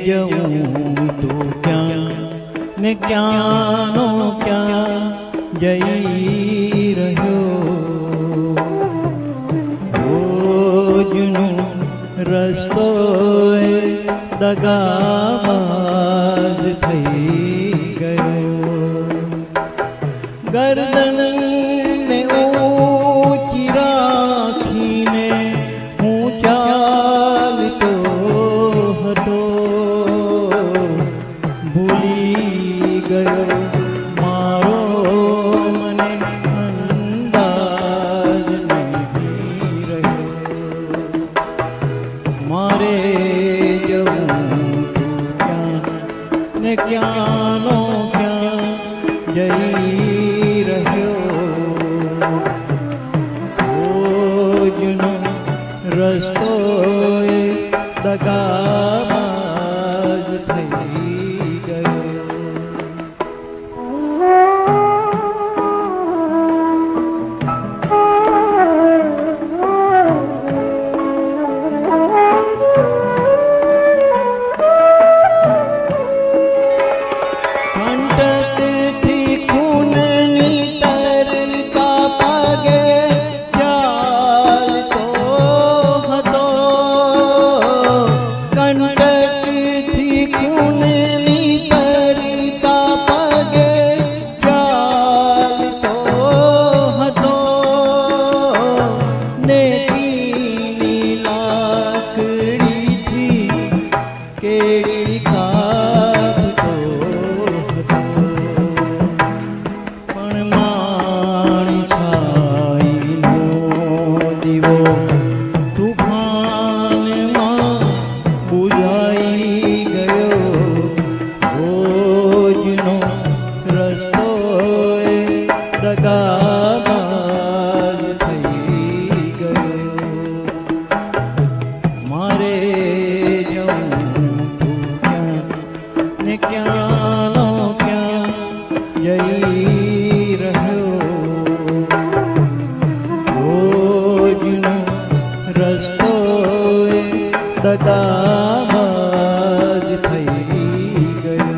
જવું તો ક્યાં ને ક્યાંનો ક્યાં જઈ રહ્યો. રોજનો રસ્તો દગાબાજ થઈ ગયો. ગરદનને ઊંચી રાખીને હું ચાલતો હતો. ભૂલી ગયો મારો મને અંદાજ નહીં રહ્યો. મારે જવું ક્યાં ને ક્યાંનો ક્યાં જઈ રહ્યો. રોજનો રસ્તો દગાબાજ થઈ ગયો. કંટકથી ખૂનની તરતા પગે ચાલતો હતો. કંટકથી ખૂનની તરતા પગે ચાલતો હતો. નેતીની લાકડીથી કેડી કાપતો હતો. પણ મારી છાઈનો દીવો તુફાનમાં બુઝાઈ ગયો. રોજનો રસ્તો દગાબાજ થઈ ગયો. મારે જવું ક્યાં ને ક્યાંનો ક્યાં જઈ રહ્યો. રોજનો રસ્તો દગાબાજ થઈ ગયો.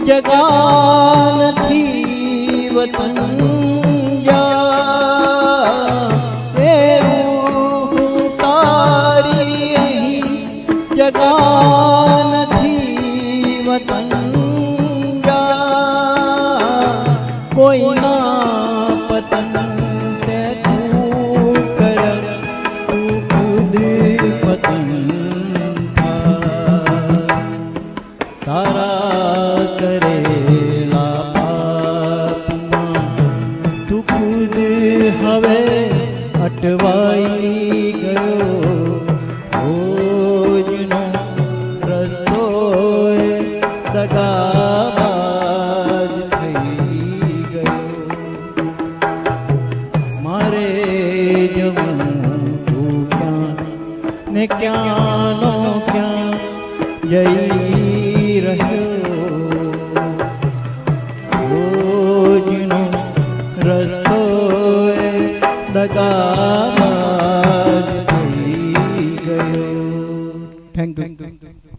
જગા નથી વતન જા. એ રૂહ તારી અહીં જગા નથી વતન જા. કોઈના પતન તે તું કર, તું ખુદ પતન થા. તારા કરેલા પાપમાં તું ખુદ હવે અટવાઈ ગયો. રોજનો રસ્તો દગાબાજ થઈ ગયો. મારે જવું તું ક્યાં ને ક્યાંનો ક્યાં જઈ રહ્યો. રોજનો રસ્તો દગાબાજ થઈ ગયો. Thank you.